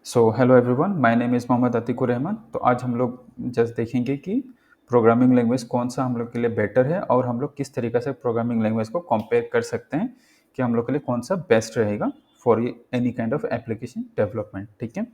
So hello everyone, my name is Mohammad Atiqur Rahman. तो आज हम लोग जस्ट देखेंगे कि प्रोग्रामिंग लैंग्वेज कौन सा हम लोग के लिए बेटर है और हम लोग किस तरीक़े से प्रोग्रामिंग लैंग्वेज को कंपेयर कर सकते हैं कि हम लोग के लिए कौन सा बेस्ट रहेगा for any kind of application development. ठीक है।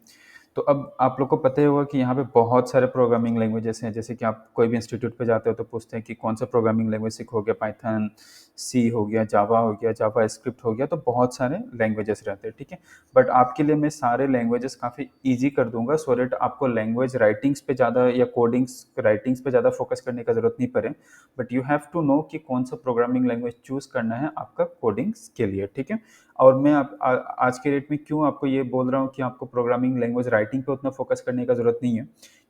तो अब आप लोग को पता ही होगा कि यहाँ पे बहुत सारे प्रोग्रामिंग लैंग्वेजेस हैं। जैसे कि आप कोई भी इंस्टीट्यूट पे जाते हो तो पूछते हैं कि कौन सा प्रोग्रामिंग लैंग्वेज सीखोगे। पाइथन, सी हो गया, जावा हो गया, जावा स्क्रिप्ट हो गया, तो बहुत सारे लैंग्वेजेस रहते हैं। ठीक है। बट आपके लिए मैं सारे लैंग्वेजेस काफ़ी ईजी कर दूंगा सो दैट आपको लैंग्वेज राइटिंग्स पे ज़्यादा या कोडिंग्स राइटिंग्स पे ज़्यादा फोकस करने का ज़रूरत नहीं पड़े। But you have to know कि कौन सा प्रोग्रामिंग लैंग्वेज चूज़ करना है आपका कोडिंग्स के लिए। ठीक है। और मैं आज के डेट में क्यों आपको ये बोल रहा हूँ कि आपको प्रोग्रामिंग लैंग्वेज राइटिंग पे उतना फोकस करने का ज़रूरत नहीं है,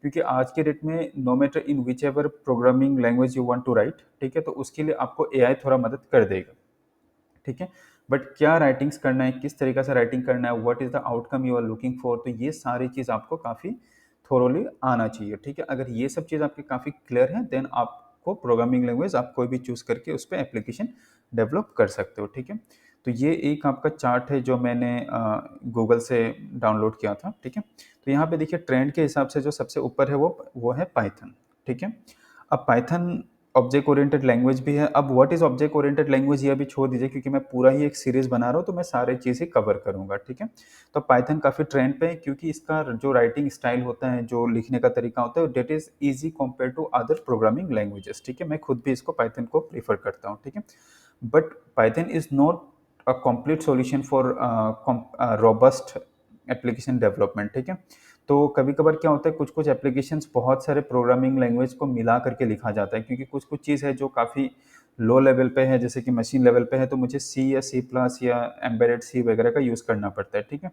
क्योंकि आज के डेट में no matter in whichever programming language you want to write, ठीक है, तो उसके लिए आपको एआई थोड़ा मदद कर देगा। ठीक है। बट क्या राइटिंग्स करना है, किस तरीके से राइटिंग करना है, what is the outcome you are looking for, तो ये सारी चीज़ आपको काफ़ी थोरोली आना चाहिए। ठीक है। अगर ये सब चीज़ आपकी काफ़ी क्लियर है देन आपको प्रोग्रामिंग लैंग्वेज आप कोई भी चूज़ करके उस पर एप्लीकेशन डेवलप कर सकते हो। ठीक है। तो ये एक आपका चार्ट है जो मैंने गूगल से डाउनलोड किया था। ठीक है। तो यहाँ पे देखिए ट्रेंड के हिसाब से जो सबसे ऊपर है वो है पाइथन। ठीक है। अब पाइथन ऑब्जेक्ट ओरिएंटेड लैंग्वेज भी है। अब what is object oriented language ये अभी छोड़ दीजिए, क्योंकि मैं पूरा ही एक सीरीज बना रहा हूँ तो मैं सारे चीज़ ही कवर करूंगा। ठीक है। तो पाइथन काफ़ी ट्रेंड पे है क्योंकि इसका जो राइटिंग स्टाइल होता है, जो लिखने का तरीका होता है, that is easy compare to other programming languages. ठीक है। मैं खुद भी इसको पाइथन को प्रीफर करता हूँ। ठीक है। But Python is not a complete solution for robust application development. ठीक है। तो कभी कभार क्या होता है, कुछ कुछ एप्लीकेशंस बहुत सारे प्रोग्रामिंग लैंग्वेज को मिला करके लिखा जाता है, क्योंकि कुछ कुछ चीज़ है जो काफ़ी लो लेवल पे है, जैसे कि मशीन लेवल पे है, तो मुझे सी या सी प्लस या एम्बेडेड सी वगैरह का यूज़ करना पड़ता है। ठीक है।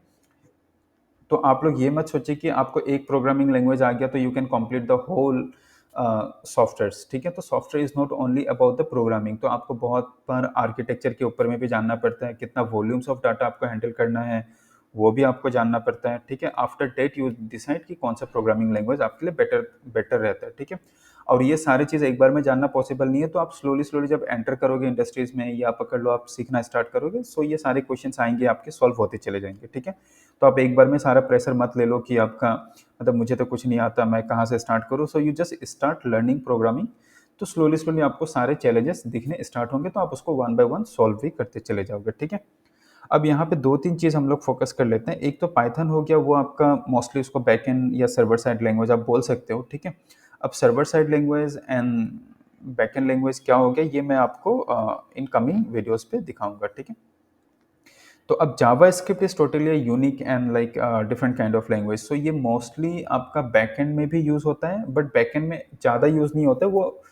तो आप लोग ये मत सोचिए कि आपको एक प्रोग्रामिंग लैंग्वेज आ गया तो you can complete the whole software. ठीक है। तो software is not only about the programming, तो आपको बहुत बार आर्किटेक्चर के ऊपर में भी जानना पड़ता है, कितना वॉल्यूम्स ऑफ डाटा आपको हैंडल करना है वो भी आपको जानना पड़ता है। ठीक है। आफ्टर डेट यू डिसाइड कि कौन सा प्रोग्रामिंग लैंग्वेज आपके लिए बेटर बेटर रहता है। ठीक है। और ये सारी चीज़ एक बार में जानना पॉसिबल नहीं है, तो आप स्लोली स्लोली जब एंटर करोगे इंडस्ट्रीज में या पकड़ लो आप सीखना स्टार्ट करोगे, सो ये सारे क्वेश्चंस आएंगे आपके सॉल्व होते चले जाएंगे। ठीक है। तो आप एक बार में सारा प्रेशर मत ले लो कि आपका मतलब मुझे तो कुछ नहीं आता, मैं कहाँ से स्टार्ट करूँ। So you just start learning programming. तो स्लोली स्लोली आपको सारे चैलेंजेस दिखने स्टार्ट होंगे, तो आप उसको वन बाय वन सॉल्व भी करते चले जाओगे। ठीक है। अब यहाँ पे दो तीन चीज़ हम लोग फोकस कर लेते हैं। एक तो पाइथन हो गया, वो आपका मोस्टली उसको बैकएंड या सर्वर साइड लैंग्वेज आप बोल सकते हो। ठीक है। अब server side language and backend language क्या हो गया, ये मैं आपको इन कमिंग वीडियोस पे दिखाऊंगा। ठीक है। तो अब JavaScript is totally unique and like different kind of language. So ये मोस्टली आपका बैकएंड में भी यूज होता है, बट बैकएंड में ज़्यादा यूज नहीं होता है। वो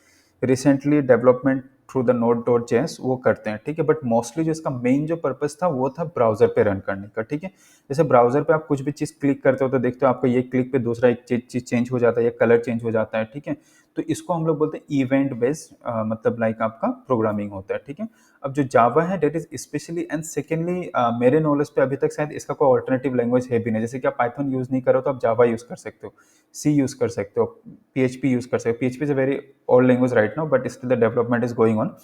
recently development through the node dot JS वो करते हैं। ठीक है। बट मोस्टली जो इसका मेन जो पर्पस था वो था ब्राउजर पे रन करने का। ठीक है। जैसे ब्राउजर पे आप कुछ भी चीज़ क्लिक करते हो तो देखते हो आपको ये क्लिक पे दूसरा एक चीज़ चेंज हो जाता है, या कलर चेंज हो जाता है। ठीक है। तो इसको हम लोग बोलते हैं इवेंट बेस्ड मतलब लाइक आपका प्रोग्रामिंग होता है। ठीक है। अब जो जावा है that is specially and secondly मेरे नॉलेज पे अभी तक शायद इसका कोई ऑल्टरनेटिव लैंग्वेज है भी नहीं। जैसे कि आप पाइथन यूज नहीं करो तो आप जावा यूज कर सकते हो, सी यूज कर सकते हो, पीएचपी यूज कर सकते हो। PHP is a very old language right now, but still the development is going on.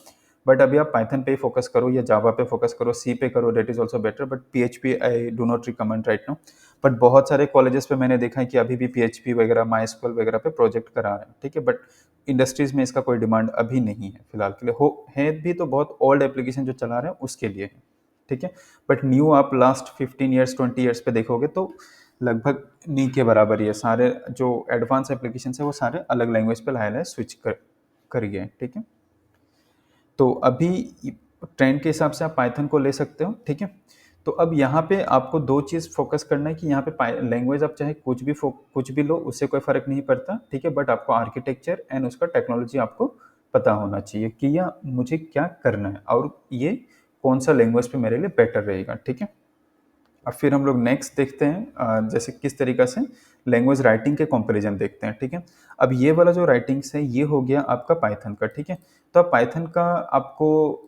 But अभी आप पाइथन पे ही फोकस करो या जावा पे फोकस करो, सी पे करो, that is also better. But PHP I do not recommend right now. But बहुत सारे कॉलेजेस पे मैंने देखा है कि अभी भी पीएचपी वगैरह माइस्क्वेल वगैरह पे प्रोजेक्ट करा रहे हैं। ठीक है। बट इंडस्ट्रीज में इसका कोई डिमांड अभी नहीं है फिलहाल के लिए। हो है भी तो बहुत ओल्ड एप्लीकेशन जो चला रहे हैं उसके लिए है। ठीक है। बट न्यू आप लास्ट 15 ईयर्स 20 ईयर्स पे देखोगे तो लगभग नी के बराबर ही है। सारे जो एडवांस एप्लीकेशन है वो सारे अलग लैंग्वेज पे लाए लाए स्विच कर गए। ठीक है। तो अभी ट्रेंड के हिसाब से आप पाइथन को ले सकते हो। ठीक है। तो अब यहाँ पे आपको दो चीज़ फोकस करना है कि यहाँ पे लैंग्वेज आप चाहे कुछ भी लो, उससे कोई फर्क नहीं पड़ता। ठीक है। बट आपको आर्किटेक्चर एंड उसका टेक्नोलॉजी आपको पता होना चाहिए कि यह मुझे क्या करना है और ये कौन सा लैंग्वेज पे मेरे लिए बेटर रहेगा। ठीक है। अब फिर हम लोग नेक्स्ट देखते हैं जैसे किस तरीका से लैंग्वेज राइटिंग के कंपैरिजन देखते हैं। ठीक है। अब ये वाला जो राइटिंग्स है ये हो गया आपका पाइथन का। ठीक है। तो अब पाइथन का आपको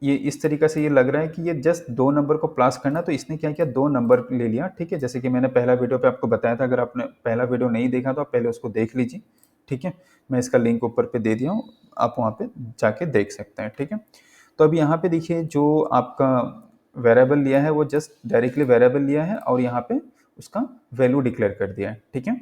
ये इस तरीका से ये लग रहा है कि ये जस्ट दो नंबर को प्लस करना, तो इसने क्या किया, दो नंबर ले लिया। ठीक है। जैसे कि मैंने पहला वीडियो पे आपको बताया था, अगर आपने पहला वीडियो नहीं देखा तो आप पहले उसको देख लीजिए। ठीक है। मैं इसका लिंक ऊपर पे दे दिया हूँ, आप वहाँ पे जाके देख सकते हैं। ठीक है। तो अब यहाँ पे देखिए जो आपका वेरिएबल लिया है वो जस्ट डायरेक्टली वेरिएबल लिया है और यहाँ पे उसका वैल्यू डिक्लेयर कर दिया है, ठीक है।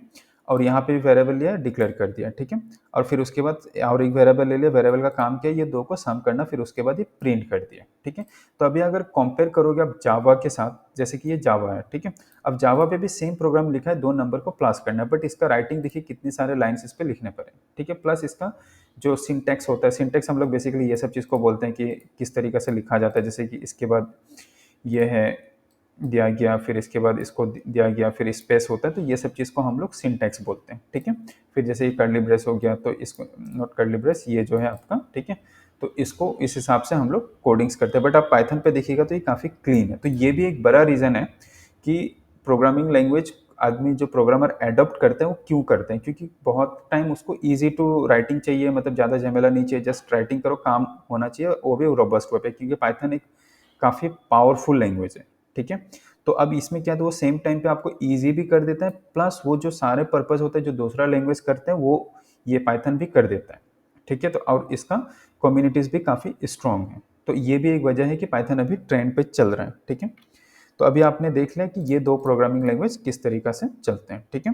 और यहाँ पे भी वेरिएबल लिया डिक्लेयर कर दिया, ठीक है। और फिर उसके बाद और एक वेरिएबल ले लिया, वेरिएबल का काम क्या है, ये दो को सम करना, फिर उसके बाद ये प्रिंट कर दिया, ठीक है। तो अभी अगर कंपेयर करोगे आप जावा के साथ, जैसे कि ये जावा है, ठीक है। अब जावा पे भी सेम प्रोग्राम लिखा है, दो नंबर को प्लस करना है, बट इसका राइटिंग देखिए कितने सारे लाइन्स इस पे लिखने पड़े, ठीक है। प्लस इसका जो सिंटेक्स होता है, सिंटेक्स हम लोग बेसिकली ये सब चीज़ को बोलते हैं कि किस तरीके से लिखा जाता है, जैसे कि इसके बाद ये है दिया गया, फिर इसके बाद इसको दिया गया, फिर स्पेस होता है, तो ये सब चीज़ को हम लोग सिंटैक्स बोलते हैं, ठीक है। फिर जैसे ये कर्ली ब्रेस हो गया, तो इसको नॉट कर्ली ब्रेस, ये जो है आपका, ठीक है। तो इसको इस हिसाब से हम लोग कोडिंग्स करते हैं, बट आप पाइथन पे देखिएगा तो ये काफ़ी क्लीन है। तो ये भी एक बड़ा रीज़न है कि प्रोग्रामिंग लैंग्वेज आदमी जो प्रोग्रामर एडॉप्ट करते हैं वो क्यों करते हैं, क्योंकि बहुत टाइम उसको ईजी टू राइटिंग चाहिए, मतलब ज़्यादा झमेला नहीं चाहिए, जस्ट राइटिंग करो, काम होना चाहिए, वो भी रोबस्ट वेब पे, क्योंकि पाइथन एक काफ़ी पावरफुल लैंग्वेज है, ठीक है। तो अब इसमें क्या है, तो वो सेम टाइम पे आपको ईजी भी कर देता है, प्लस वो जो सारे पर्पस होते हैं जो दूसरा लैंग्वेज करते हैं वो ये पाइथन भी कर देता है, ठीक है। तो और इसका कम्युनिटीज़ भी काफ़ी स्ट्रॉन्ग है, तो ये भी एक वजह है कि पाइथन अभी ट्रेंड पे चल रहा है, ठीक है। तो अभी आपने देख लिया कि ये दो प्रोग्रामिंग लैंग्वेज किस तरीका से चलते हैं, ठीक है।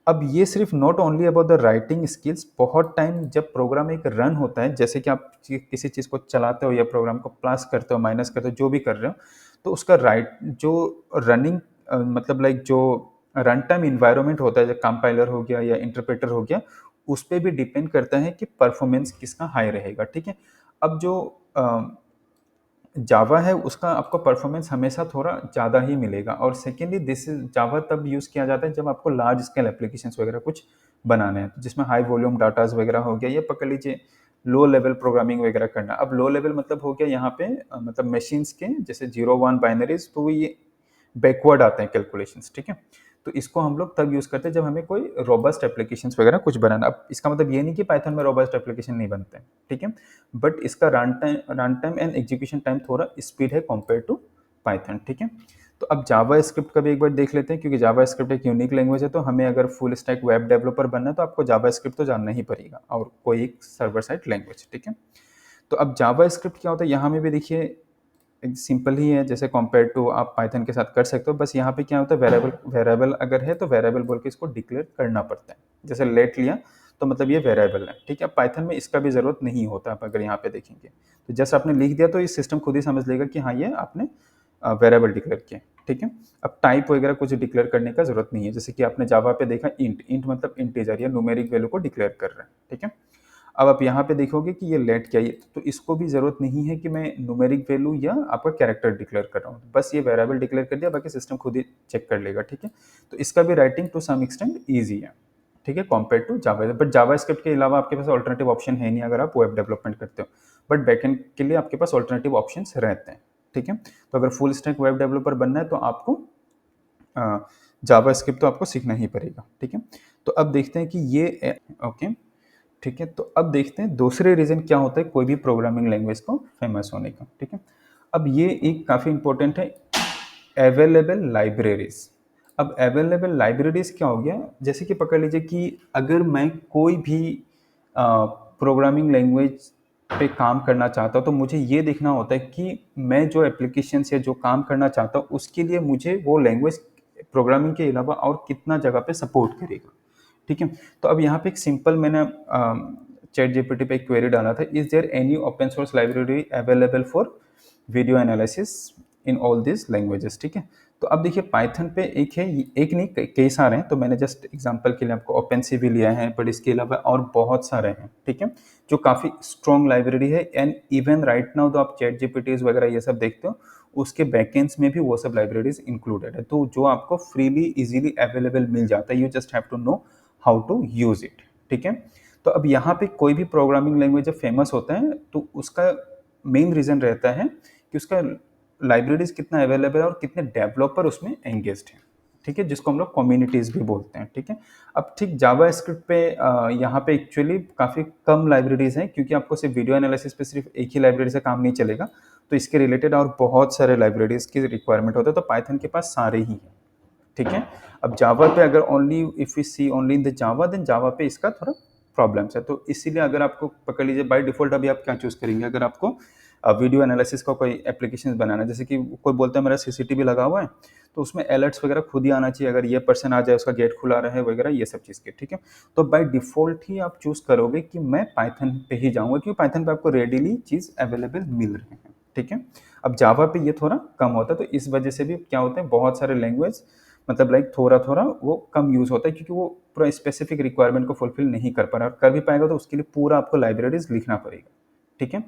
अब ये सिर्फ not only about the writing skills, बहुत टाइम जब प्रोग्राम एक रन होता है, जैसे कि आप किसी चीज़ को चलाते हो या प्रोग्राम को प्लस करते हो, माइनस करते हो, जो भी कर रहे हो, तो उसका जो रनिंग मतलब लाइक जो रन टाइम इन्वायरमेंट होता है, जो कंपाइलर हो गया या इंटरप्रेटर हो गया, उस पर भी डिपेंड करता है कि परफॉर्मेंस किसका हाई रहेगा, ठीक है। अब जो जावा है उसका आपको परफॉर्मेंस हमेशा थोड़ा ज़्यादा ही मिलेगा, और सेकेंडली दिस इज जावा तब यूज़ किया जाता है जब आपको लार्ज स्केल एप्लीकेशंस वगैरह कुछ बनाने हैं, जिसमें हाई वॉल्यूम डाटाज वगैरह हो गया, ये पकड़ लीजिए लो लेवल प्रोग्रामिंग वगैरह करना। अब लो लेवल मतलब हो गया यहाँ पे मतलब मशीन्स के जैसे 0 1 बाइनरीज, तो ये बैकवर्ड आते हैं कैलकुलेशंस, ठीक है। तो इसको हम लोग तब यूज़ करते हैं जब हमें कोई रोबस्ट एप्लीकेशंस वगैरह कुछ बनाना। अब इसका मतलब ये नहीं कि पाइथन में रोबस्ट एप्लीकेशन नहीं बनते हैं, ठीक है, बट इसका run time and execution time थोड़ा स्पीड है कंपेयर टू पाइथन, ठीक है। तो अब जावा स्क्रिप्ट का भी एक बार देख लेते हैं, क्योंकि जावा स्क्रिप्ट एक यूनिक लैंग्वेज है, तो हमें अगर फुल स्टैक वेब डेवलपर बनना है तो आपको जावा स्क्रिप्ट तो जानना ही पड़ेगा, और कोई एक सर्वर साइड लैंग्वेज, ठीक है। तो अब जावा स्क्रिप्ट क्या होता है, यहाँ में भी देखिए एक सिंपल ही है, जैसे कंपेयर टू आप पाइथन के साथ कर सकते हो, बस यहाँ पे क्या होता है, वेरिएबल अगर है तो वेरिएबल बोल के इसको डिक्लेयर करना पड़ता है। जैसे लेट लिया तो मतलब ये वेरिएबल है, ठीक है। पाइथन में इसका भी ज़रूरत नहीं होता, आप अगर यहाँ पे देखेंगे तो जस्ट आपने लिख दिया तो ये सिस्टम खुद ही समझ लेगा कि हाँ ये आपने वेरिएबल डिक्लेयर किया, ठीक है। अब टाइप वगैरह कुछ डिक्लेयर करने का जरूरत नहीं है, जैसे कि आपने जावा पे देखा इंट, इंट मतलब इंटीजर या न्यूमेरिक वैल्यू को डिक्लेयर कर रहा है, ठीक है। अब आप यहाँ पे देखोगे कि ये लेट क्या है, तो इसको भी जरूरत नहीं है कि मैं न्यूमेरिक वैल्यू या आपका कैरेक्टर डिक्लेयर कर रहा हूँ, बस ये वेरिएबल डिक्लेयर कर दिया, बाकी सिस्टम खुद ही चेक कर लेगा, ठीक है। तो इसका भी writing to some extent easy है, ठीक है, compare to Java. But JavaScript के अलावा आपके पास ऑल्टरनेटिव ऑप्शन है नहीं अगर आप वेब डेवलपमेंट करते हो, बट बैकएंड के लिए आपके पास ऑल्टरनेटिव ऑप्शन रहते हैं, ठीक है। तो अगर फुल स्टैक वेब डेवलपर बनना है तो आपको जावा स्क्रिप्ट तो आपको सीखना ही पड़ेगा, ठीक है। तो अब देखते हैं कि ये ओके, ठीक है। तो अब देखते हैं दूसरे रीज़न क्या होता है कोई भी प्रोग्रामिंग लैंग्वेज को फेमस होने का, ठीक है। अब ये एक काफ़ी इंपॉर्टेंट है, अवेलेबल लाइब्रेरीज। अब अवेलेबल लाइब्रेरीज क्या हो गया, जैसे कि पकड़ लीजिए कि अगर मैं कोई भी प्रोग्रामिंग लैंग्वेज पे काम करना चाहता हूँ तो मुझे ये देखना होता है कि मैं जो एप्लीकेशन या जो काम करना चाहता हूँ उसके लिए मुझे वो लैंग्वेज प्रोग्रामिंग के अलावा और कितना जगह पे सपोर्ट करेगा, ठीक है। तो अब यहाँ पे एक सिंपल मैंने चैट जीपीटी पे एक क्वेरी डाला था, is there any open source library available for video analysis in all this languages, ठीक है। तो अब देखिए पाइथन पे एक है, एक नहीं कई सारे हैं, तो मैंने जस्ट एग्जांपल के लिए आपको ओपन सी भी लिया है, बट इसके अलावा और बहुत सारे हैं, ठीक है, जो काफ़ी स्ट्रॉन्ग लाइब्रेरी है। एंड इवन राइट नाउ तो आप चैट जीपीटीज वगैरह ये सब देखते हो, उसके बैकएंड्स में भी वो सब लाइब्रेरीज इंक्लूडेड है, तो जो आपको फ्रीली इजीली अवेलेबल मिल जाता है, you just have to know how to use it, ठीक है। तो अब यहाँ पे कोई भी प्रोग्रामिंग लैंग्वेज जब फेमस होता है तो उसका मेन रीजन रहता है कि उसका लाइब्रेरीज कितना अवेलेबल है और कितने डेवलपर उसमें एंगेज्ड हैं, ठीक है, जिसको हम लोग कम्युनिटीज भी बोलते हैं, ठीक है। अब ठीक जावा स्क्रिप्ट पे यहाँ पे एक्चुअली काफ़ी कम लाइब्रेरीज हैं, क्योंकि आपको सिर्फ वीडियो एनालिसिस पे सिर्फ एक ही लाइब्रेरी से काम नहीं चलेगा, तो इसके रिलेटेड और बहुत सारे लाइब्रेरीज की रिक्वायरमेंट होता है, तो पाइथन के पास सारे ही हैं, ठीक है। अब जावा पे अगर only if we see only in the Java, then Java पे इसका थोड़ा प्रॉब्लम्स है, तो इसीलिए अगर आपको पकड़ लीजिए बाय डिफॉल्ट अभी आप क्या चूज करेंगे, अगर आपको वीडियो एनालिसिस का कोई एप्लीकेशन बनाना है, जैसे कि कोई बोलता है मेरा सीसीटीवी लगा हुआ है, तो उसमें अलर्ट्स वगैरह खुद ही आना चाहिए, अगर ये पर्सन आ जाए उसका गेट खुला रहे वगैरह, ये सब चीज़ के, ठीक है। तो बाय डिफ़ॉल्ट ही आप चूज़ करोगे कि मैं पाइथन पे ही जाऊँगा, क्योंकि पाइथन पे आपको रेडिली चीज़ अवेलेबल मिल रहे हैं, ठीक है। अब जावा पे ये थोड़ा कम होता है, तो इस वजह से भी क्या होता है, बहुत सारे लैंग्वेज मतलब लाइक थोड़ा-थोड़ा वो कम यूज़ होता है, क्योंकि वो पूरा स्पेसिफिक रिक्वायरमेंट को फुलफ़िल नहीं कर पा रहा है, और कर भी पाएगा तो उसके लिए पूरा आपको लाइब्रेरीज़ लिखना पड़ेगा, ठीक है।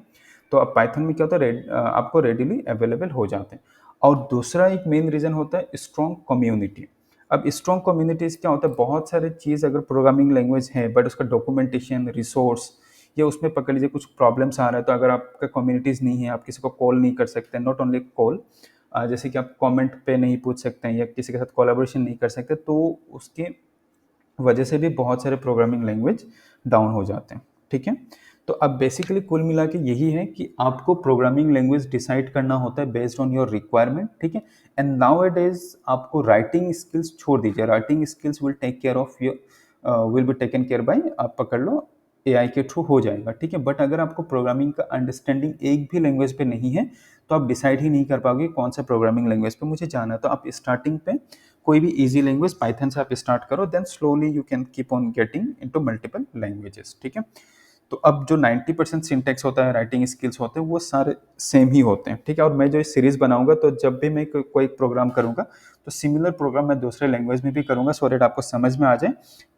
तो अब पाइथन में क्या होता है, आपको रेडिली अवेलेबल हो जाते हैं। और दूसरा एक मेन रीज़न होता है स्ट्रॉन्ग कम्युनिटी। अब स्ट्रॉन्ग कम्युनिटीज़ क्या होता है, बहुत सारे चीज़ अगर प्रोग्रामिंग लैंग्वेज है बट उसका डॉक्यूमेंटेशन, रिसोर्स या उसमें पकड़ लीजिए कुछ प्रॉब्लम्स आ रहा है, तो अगर आपका कम्युनिटीज़ नहीं है, आप किसी को कॉल नहीं कर सकते, नॉट ओनली कॉल, जैसे कि आप कमेंट पे नहीं पूछ सकते हैं या किसी के साथ कोलैबोरेशन नहीं कर सकते, तो उसके वजह से भी बहुत सारे प्रोग्रामिंग लैंग्वेज डाउन हो जाते हैं, ठीक है। तो अब बेसिकली कुल मिला के यही है कि आपको प्रोग्रामिंग लैंग्वेज डिसाइड करना होता है बेस्ड ऑन योर रिक्वायरमेंट, ठीक है। एंड नाउ इट इज आपको राइटिंग स्किल्स छोड़ दीजिए, writing skills will take care of your, will be taken care by, आप पकड़ लो, एआई के थ्रू हो जाएगा, ठीक है। बट अगर आपको प्रोग्रामिंग का अंडरस्टैंडिंग एक भी लैंग्वेज पे नहीं है, तो आप डिसाइड ही नहीं कर पाओगे कौन सा प्रोग्रामिंग लैंग्वेज पे मुझे जाना है। तो आप स्टार्टिंग पे कोई भी इजी लैंग्वेज पाइथन से आप स्टार्ट करो, then slowly you can keep on getting into multiple languages, ठीक है। तो अब जो 90% सिंटेक्स होता है, राइटिंग स्किल्स होते हैं, वो सारे सेम ही होते हैं, ठीक है। और मैं जो इस सीरीज बनाऊंगा, तो जब भी मैं कोई प्रोग्राम करूंगा, तो सिमिलर प्रोग्राम मैं दूसरे लैंग्वेज में भी करूंगा, सो दैट आपको समझ में आ जाए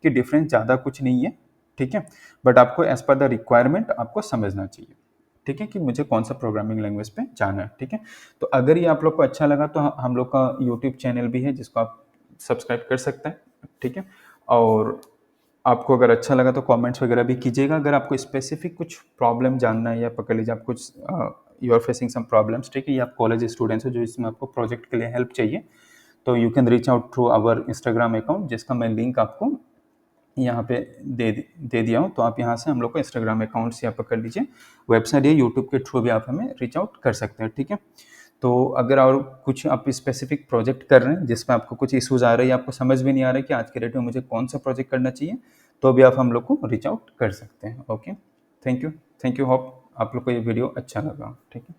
कि डिफरेंस ज़्यादा कुछ नहीं है, ठीक है। बट आपको एज पर द रिक्वायरमेंट आपको समझना चाहिए, ठीक है, कि मुझे कौन सा प्रोग्रामिंग लैंग्वेज पे जाना है, ठीक है। तो अगर ये आप लोग को अच्छा लगा, तो हम लोग का यूट्यूब चैनल भी है जिसको आप सब्सक्राइब कर सकते हैं, ठीक है। और आपको अगर अच्छा लगा तो कमेंट्स वगैरह भी कीजिएगा, अगर आपको स्पेसिफिक कुछ प्रॉब्लम जानना है, या पकड़ लीजिए आप कुछ you are facing some problems, ठीक है, या आप कॉलेज स्टूडेंट्स हो जो इसमें आपको प्रोजेक्ट के लिए हेल्प चाहिए, तो you can reach out through our Instagram account, जिसका मैं लिंक आपको यहाँ पे दे दिया हूँ। तो आप यहाँ से हम लोग को इंस्टाग्राम अकाउंट से आप पकड़ लीजिए, वेबसाइट या यूट्यूब के थ्रू भी आप हमें रीच आउट कर सकते हैं, ठीक है। तो अगर और कुछ आप स्पेसिफिक प्रोजेक्ट कर रहे हैं जिसमें आपको कुछ इश्यूज आ रहे हैं, आपको समझ भी नहीं आ रहा है कि आज के डेट में मुझे कौन सा प्रोजेक्ट करना चाहिए, तो भी आप हम लोग को रीच आउट कर सकते हैं। Okay, thank you. Thank you, hope आप लोग को ये वीडियो अच्छा लगा, ठीक है।